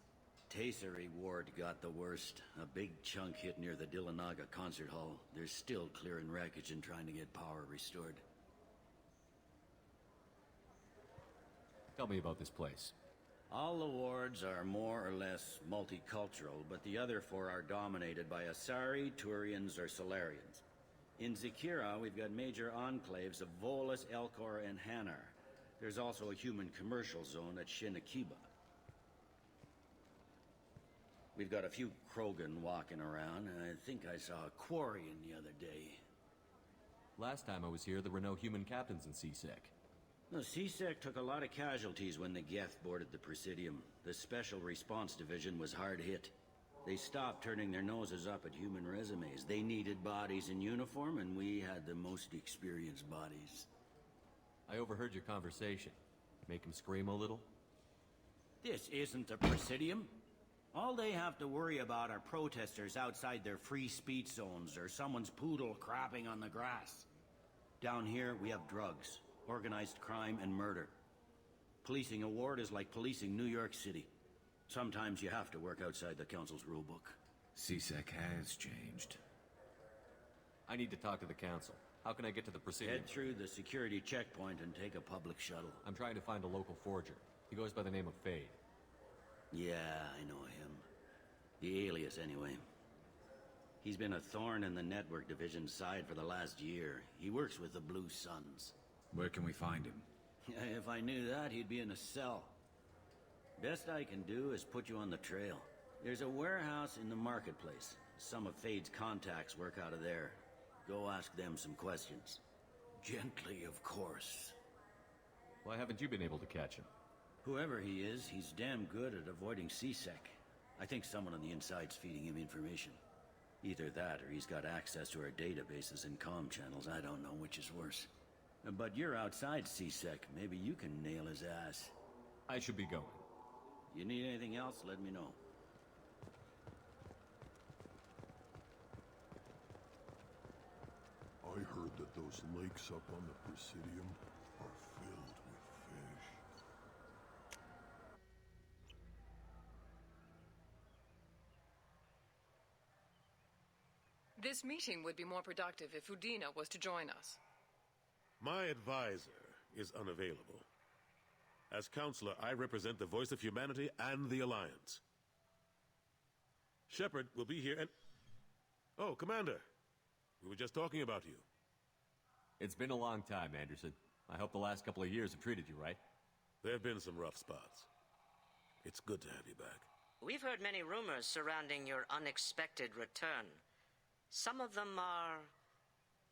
Tasery Ward got the worst. A big chunk hit near the Dillanaga concert hall. They're still clearing wreckage and trying to get power restored. Tell me about this place. All the wards are more or less multicultural, but the other four are dominated by Asari, Turians, or Solarians. In Zakira, we've got major enclaves of Volus, Elcor, and Hanar. There's also a human commercial zone at Shinakiba. We've got a few Krogan walking around, and I think I saw a Quarian the other day. Last time I was here, there were no human captains in CSEC. No, CSEC took a lot of casualties when the Geth boarded the Presidium. The Special Response Division was hard hit. They stopped turning their noses up at human resumes. They needed bodies in uniform, and we had the most experienced bodies. I overheard your conversation. Make him scream a little? This isn't the Presidium. All they have to worry about are protesters outside their free speech zones or someone's poodle crapping on the grass. Down here, we have drugs, organized crime, and murder. Policing a ward is like policing New York City. Sometimes you have to work outside the Council's rulebook. CSEC has changed. I need to talk to the Council. How can I get to the Presidium? Head through the security checkpoint and take a public shuttle. I'm trying to find a local forger. He goes by the name of Fade. Yeah, I know him. The alias, anyway. He's been a thorn in the Network Division's side for the last year. He works with the Blue Suns. Where can we find him? If I knew that, he'd be in a cell. Best I can do is put you on the trail. There's a warehouse in the marketplace. Some of Fade's contacts work out of there. Go ask them some questions. Gently, of course. Why haven't you been able to catch him? Whoever he is, he's damn good at avoiding CSEC. I think someone on the inside's feeding him information. Either that, or he's got access to our databases and comm channels. I don't know which is worse. But you're outside CSEC. Maybe you can nail his ass. I should be going. You need anything else, let me know. I heard that those lakes up on the Presidium are filled with fish. This meeting would be more productive if Udina was to join us. My advisor is unavailable. As counselor, I represent the voice of humanity and the Alliance. Shepard will be here and... Oh, Commander. We were just talking about you. It's been a long time, Anderson. I hope the last couple of years have treated you right. There have been some rough spots. It's good to have you back. We've heard many rumors surrounding your unexpected return. Some of them are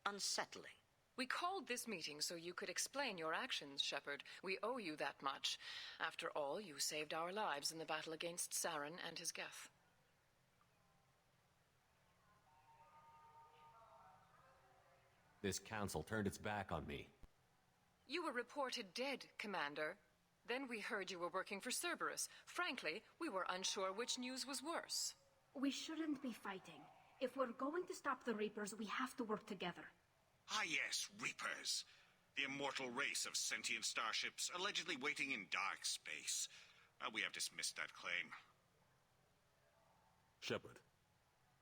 unsettling. We called this meeting so you could explain your actions, Shepard. We owe you that much. After all, you saved our lives in the battle against Saren and his Geth. This council turned its back on me. You were reported dead, Commander. Then we heard you were working for Cerberus. Frankly, we were unsure which news was worse. We shouldn't be fighting. If we're going to stop the Reapers, we have to work together. Ah yes, Reapers. The immortal race of sentient starships allegedly waiting in dark space. We have dismissed that claim. Shepard,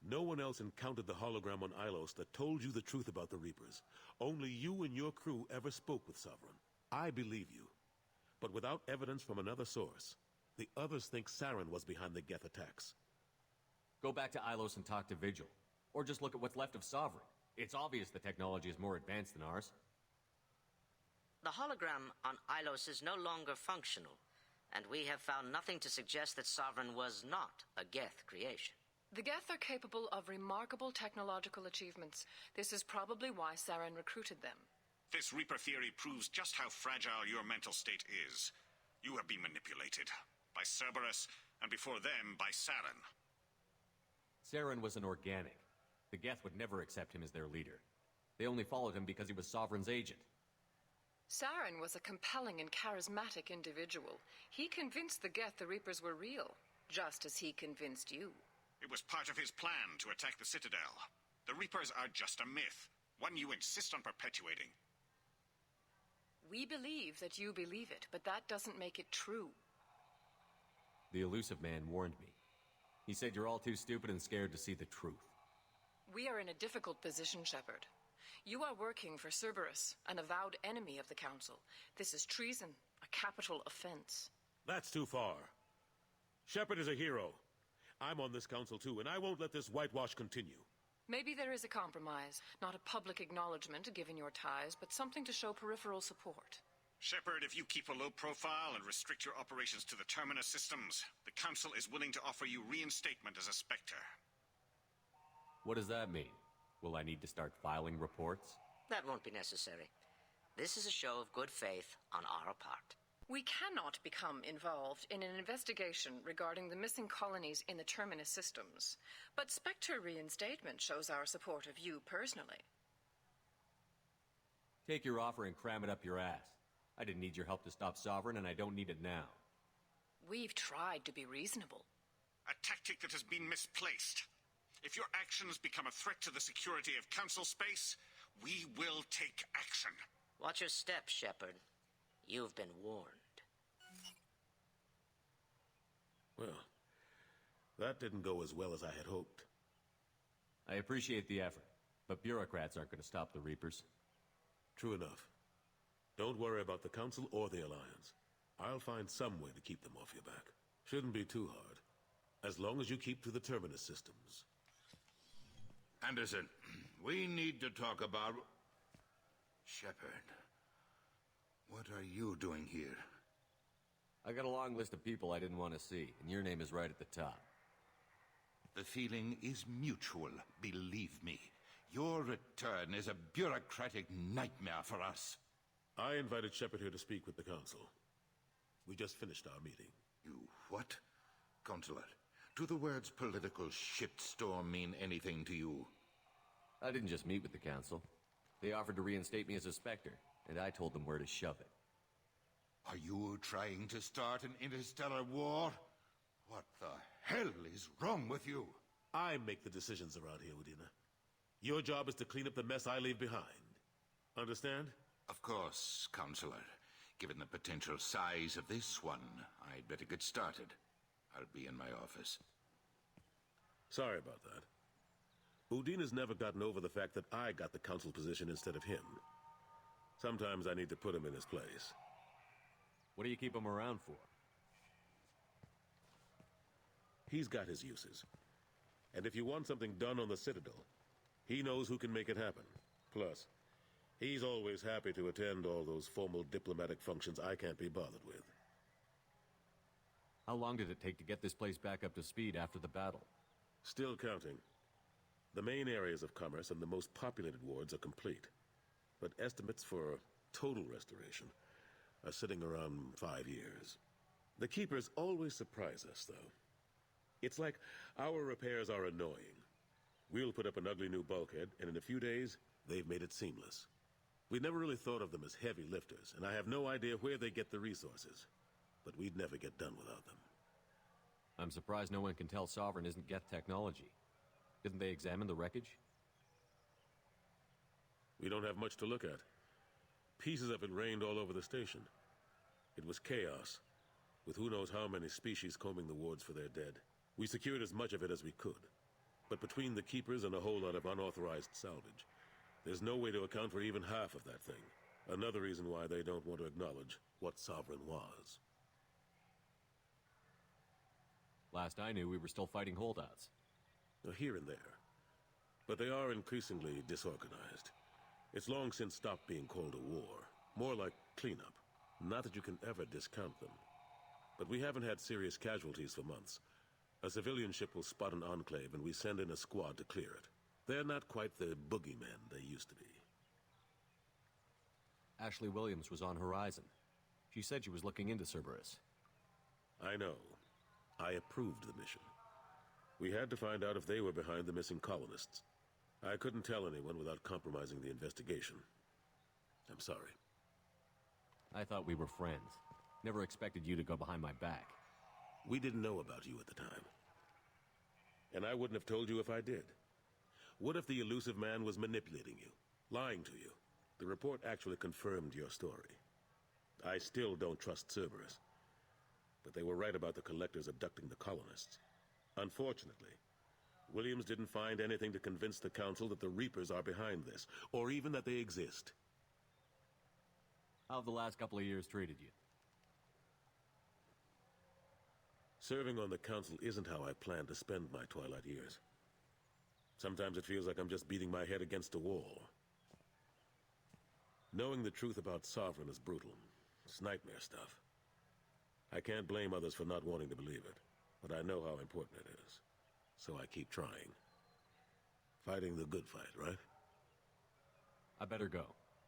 no one else encountered the hologram on Ilos that told you the truth about the Reapers. Only you and your crew ever spoke with Sovereign. I believe you. But without evidence from another source, the others think Saren was behind the Geth attacks. Go back to Ilos and talk to Vigil. Or just look at what's left of Sovereign. It's obvious the technology is more advanced than ours. The hologram on Ilos is no longer functional, and we have found nothing to suggest that Sovereign was not a Geth creation. The Geth are capable of remarkable technological achievements. This is probably why Saren recruited them. This Reaper theory proves just how fragile your mental state is. You have been manipulated. By Cerberus, and before them, by Saren. Saren was an organic. The Geth would never accept him as their leader. They only followed him because he was Sovereign's agent. Saren was a compelling and charismatic individual. He convinced the Geth the Reapers were real, just as he convinced you. It was part of his plan to attack the Citadel. The Reapers are just a myth, one you insist on perpetuating. We believe that you believe it, but that doesn't make it true. The Elusive Man warned me. He said you're all too stupid and scared to see the truth. We are in a difficult position, Shepard. You are working for Cerberus, an avowed enemy of the Council. This is treason, a capital offense. That's too far. Shepard is a hero. I'm on this council too, and I won't let this whitewash continue. Maybe there is a compromise. Not a public acknowledgement given your ties, but something to show peripheral support. Shepard, if you keep a low profile and restrict your operations to the Terminus systems, the Council is willing to offer you reinstatement as a Spectre. What does that mean? Will I need to start filing reports? That won't be necessary. This is a show of good faith on our part. We cannot become involved in an investigation regarding the missing colonies in the Terminus systems, but Spectre reinstatement shows our support of you personally. Take your offer and cram it up your ass. I didn't need your help to stop Sovereign, and I don't need it now. We've tried to be reasonable. A tactic that has been misplaced. If your actions become a threat to the security of Council space, we will take action. Watch your step, Shepard. You've been warned. Well, that didn't go as well as I had hoped. I appreciate the effort, but bureaucrats aren't going to stop the Reapers. True enough. Don't worry about the Council or the Alliance. I'll find some way to keep them off your back. Shouldn't be too hard. As long as you keep to the Terminus systems. Anderson, we need to talk about... Shepard, what are you doing here? I got a long list of people I didn't want to see, and your name is right at the top. The feeling is mutual, believe me. Your return is a bureaucratic nightmare for us. I invited Shepard here to speak with the Council. We just finished our meeting. You what? Consular, do the words political shitstorm mean anything to you? I didn't just meet with the Council. They offered to reinstate me as a Spectre, and I told them where to shove it. Are you trying to start an interstellar war? What the hell is wrong with you? I make the decisions around here, Udina. Your job is to clean up the mess I leave behind. Understand? Of course, Counselor. Given the potential size of this one, I'd better get started. I'll be in my office. Sorry about that. Udina's never gotten over the fact that I got the Council position instead of him. Sometimes I need to put him in his place. What do you keep him around for? He's got his uses. And if you want something done on the Citadel, he knows who can make it happen. Plus, he's always happy to attend all those formal diplomatic functions I can't be bothered with. How long did it take to get this place back up to speed after the battle? Still counting. The main areas of commerce and the most populated wards are complete. But estimates for total restoration are sitting around 5 years. The Keepers always surprise us, though. It's like our repairs are annoying. We'll put up an ugly new bulkhead, and in a few days, they've made it seamless. We never really thought of them as heavy lifters, and I have no idea where they get the resources. But we'd never get done without them. I'm surprised no one can tell Sovereign isn't Geth technology. Didn't they examine the wreckage? We don't have much to look at. Pieces of it rained all over the station. It was chaos, with who knows how many species combing the wards for their dead. We secured as much of it as we could. But between the Keepers and a whole lot of unauthorized salvage, there's no way to account for even half of that thing. Another reason why they don't want to acknowledge what Sovereign was. Last I knew, we were still fighting holdouts. Here and there. But they are increasingly disorganized. It's long since stopped being called a war. More like cleanup. Not that you can ever discount them. But we haven't had serious casualties for months. A civilian ship will spot an enclave and we send in a squad to clear it. They're not quite the boogeymen they used to be. Ashley Williams was on Horizon. She said she was looking into Cerberus. I know. I approved the mission. We had to find out if they were behind the missing colonists. I couldn't tell anyone without compromising the investigation. I'm sorry. I thought we were friends. Never expected you to go behind my back. We didn't know about you at the time. And I wouldn't have told you if I did. What if the elusive man was manipulating you, lying to you? The report actually confirmed your story. I still don't trust Cerberus. But they were right about the Collectors abducting the colonists. Unfortunately, Williams didn't find anything to convince the Council that the Reapers are behind this, or even that they exist. How have the last couple of years treated you? Serving on the Council isn't how I plan to spend my twilight years. Sometimes it feels like I'm just beating my head against a wall. Knowing the truth about Sovereign is brutal. It's nightmare stuff. I can't blame others for not wanting to believe it, but I know how important it is. So I keep trying. Fighting the good fight, right? I better go.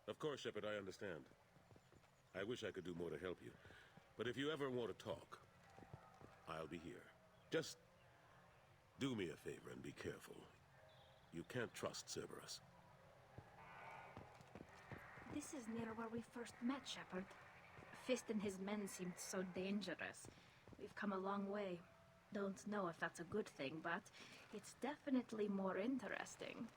Of course, Shepard, I understand. I wish I could do more to help you. But if you ever want to talk, I'll be here. Just do me a favor and be careful. You can't trust Cerberus. This is near where we first met, Shepard. Fist and his men seemed so dangerous. We've come a long way. Don't know if that's a good thing, but it's definitely more interesting.